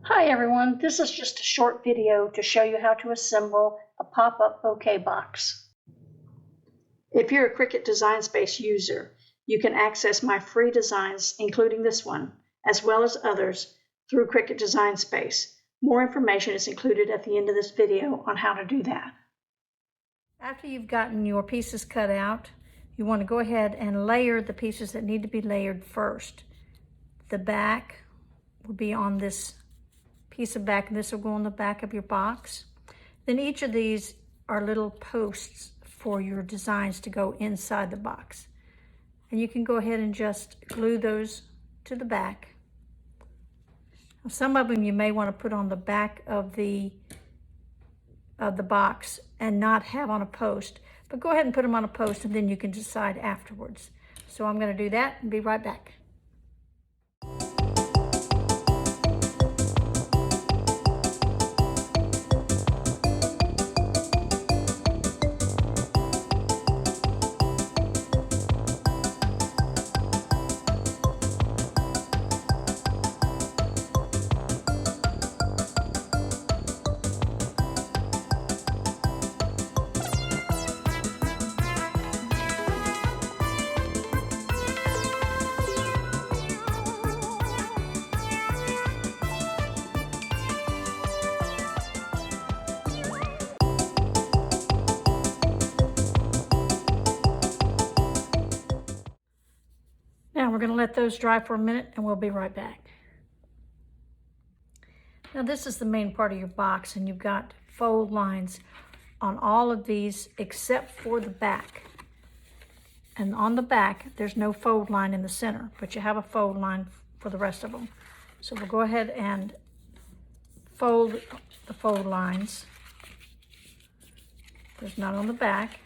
Hi everyone, this is just a short video to show you how to assemble a pop-up bouquet box. If you're a Cricut Designs Space user, you can access my free designs, including this one, as well as others, through Cricut Design Space. More information is included at the end of this video on how to do that. After you've gotten your pieces cut out, you want to go ahead and layer the pieces that need to be layered first. The back will be on this piece of back, and this will go on the back of your box. Then each of these are little posts for your designs to go inside the box. And you can go ahead and just glue those to the back. Now, some of them you may want to put on the back of the box and not have on a post, but go ahead and put them on a post and then you can decide afterwards. So I'm going to do that and be right back. Now we're going to let those dry for a minute and we'll be right back. Now this is the main part of your box, and you've got fold lines on all of these except for the back. And on the back there's no fold line in the center, but you have a fold line for the rest of them. So we'll go ahead and fold the fold lines. There's none on the back.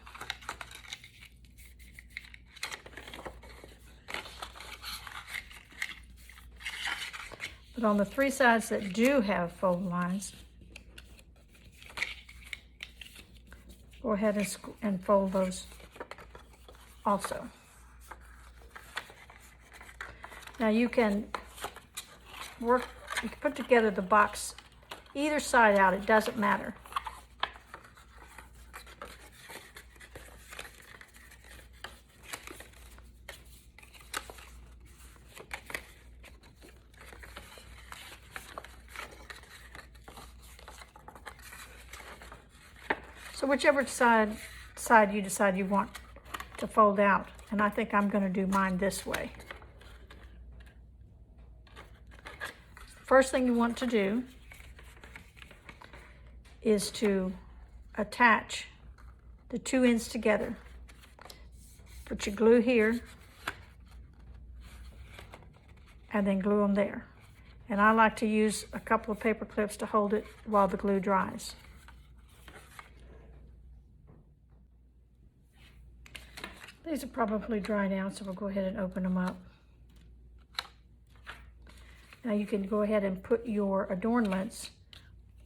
But on the three sides that do have fold lines, go ahead and fold those also. Now you can put together the box either side out, it doesn't matter. So whichever side you decide you want to fold out, and I think I'm going to do mine this way. First thing you want to do is to attach the two ends together. Put your glue here and then glue them there. And I like to use a couple of paper clips to hold it while the glue dries. These are probably dried out, so we'll go ahead and open them up. Now you can go ahead and put your adornments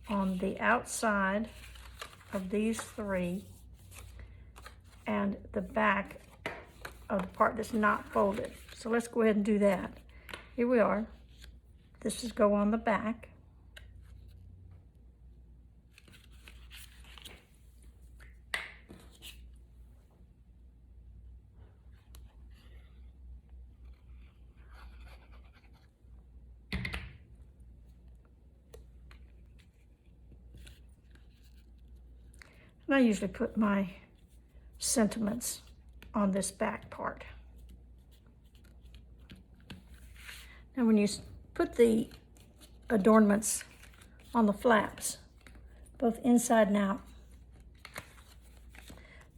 on the outside of these three and the back of the part that's not folded. So let's go ahead and do that. Here we are. This is go on the back. And I usually put my sentiments on this back part. Now when you put the adornments on the flaps, both inside and out,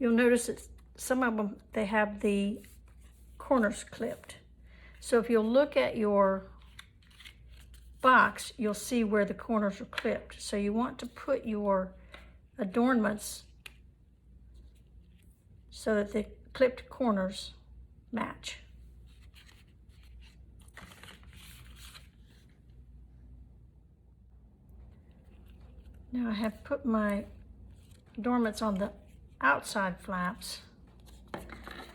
you'll notice that some of them, they have the corners clipped. So if you'll look at your box, you'll see where the corners are clipped. So you want to put your adornments so that the clipped corners match. Now I have put my adornments on the outside flaps.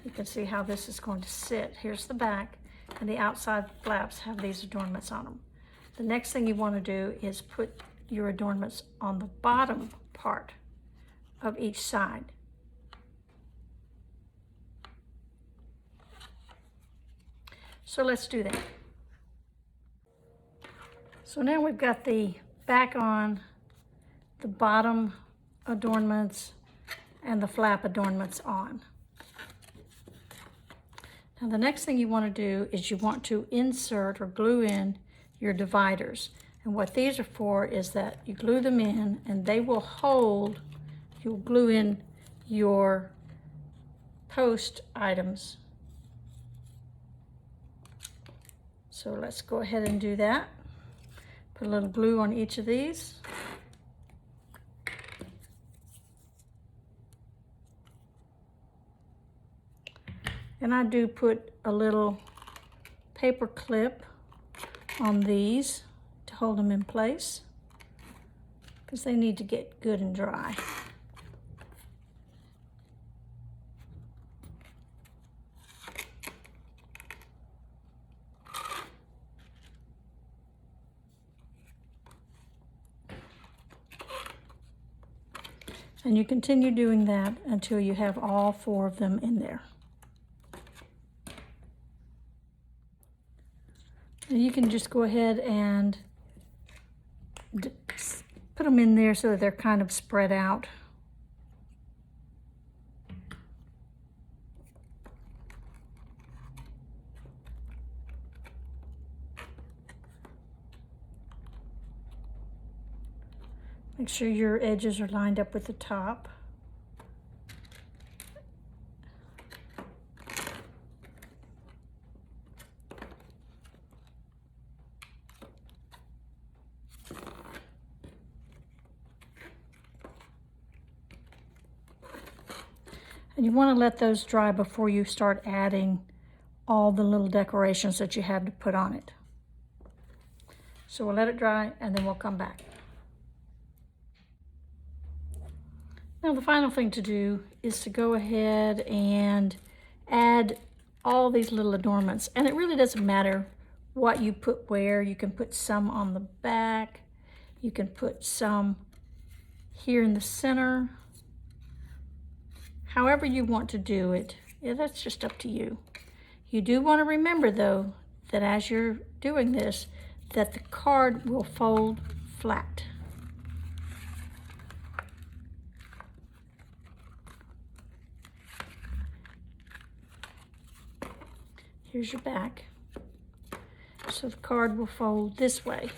You can see how this is going to sit. Here's the back, and the outside flaps have these adornments on them. the next thing you want to do is put your adornments on the bottom part of each side. So let's do that. So now we've got the back on, the bottom adornments, and the flap adornments on. Now the next thing you want to do is you want to insert or glue in your dividers. And what these are for is that you glue them in and they will hold, you'll glue in your post items. So let's go ahead and do that. Put a little glue on each of these. And I do put a little paper clip on these to hold them in place because they need to get good and dry. And you continue doing that until you have all 4 of them in there. And you can just go ahead and put them in there so that they're kind of spread out. Make sure your edges are lined up with the top. And you want to let those dry before you start adding all the little decorations that you have to put on it. So we'll let it dry and then we'll come back. Now the final thing to do is to go ahead and add all these little adornments. And it really doesn't matter what you put where. You can put some on the back. You can put some here in the center. However you want to do it, yeah, that's just up to you. You do want to remember though, that as you're doing this, that the card will fold flat. Here's your back. So the card will fold this way.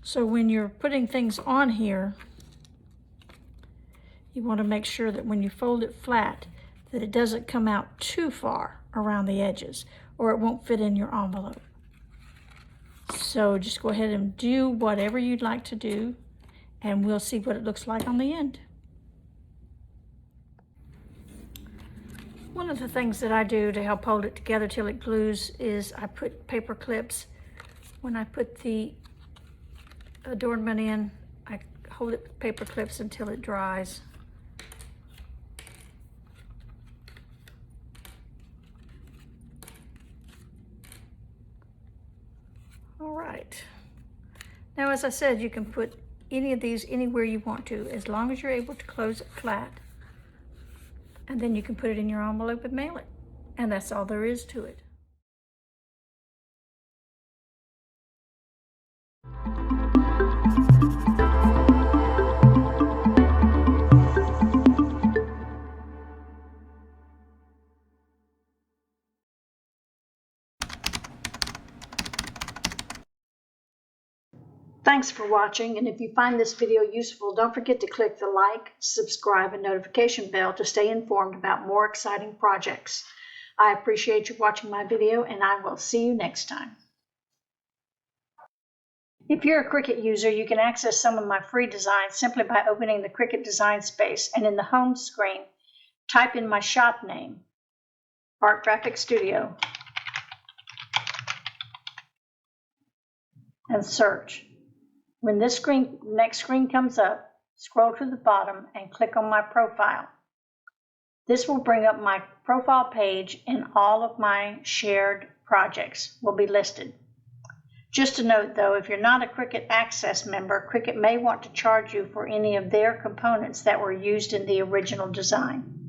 So when you're putting things on here, you want to make sure that when you fold it flat, that it doesn't come out too far around the edges, or it won't fit in your envelope. So just go ahead and do whatever you'd like to do, and we'll see what it looks like on the end. One of the things that I do to help hold it together till it glues is I put paper clips. When I put the adornment in, I hold it with paper clips until it dries. All right. Now, as I said, you can put any of these anywhere you want to, as long as you're able to close it flat. And then you can put it in your envelope and mail it. And that's all there is to it. Thanks for watching, and if you find this video useful, don't forget to click the like, subscribe, and notification bell to stay informed about more exciting projects. I appreciate you watching my video, and I will see you next time. If you're a Cricut user, you can access some of my free designs simply by opening the Cricut Designs space, and in the home screen, type in my shop name, Art Graphic Studio, and search. When this next screen comes up, scroll to the bottom and click on my profile. This will bring up my profile page, and all of my shared projects will be listed. Just a note though, if you're not a Cricut Access member, Cricut may want to charge you for any of their components that were used in the original design.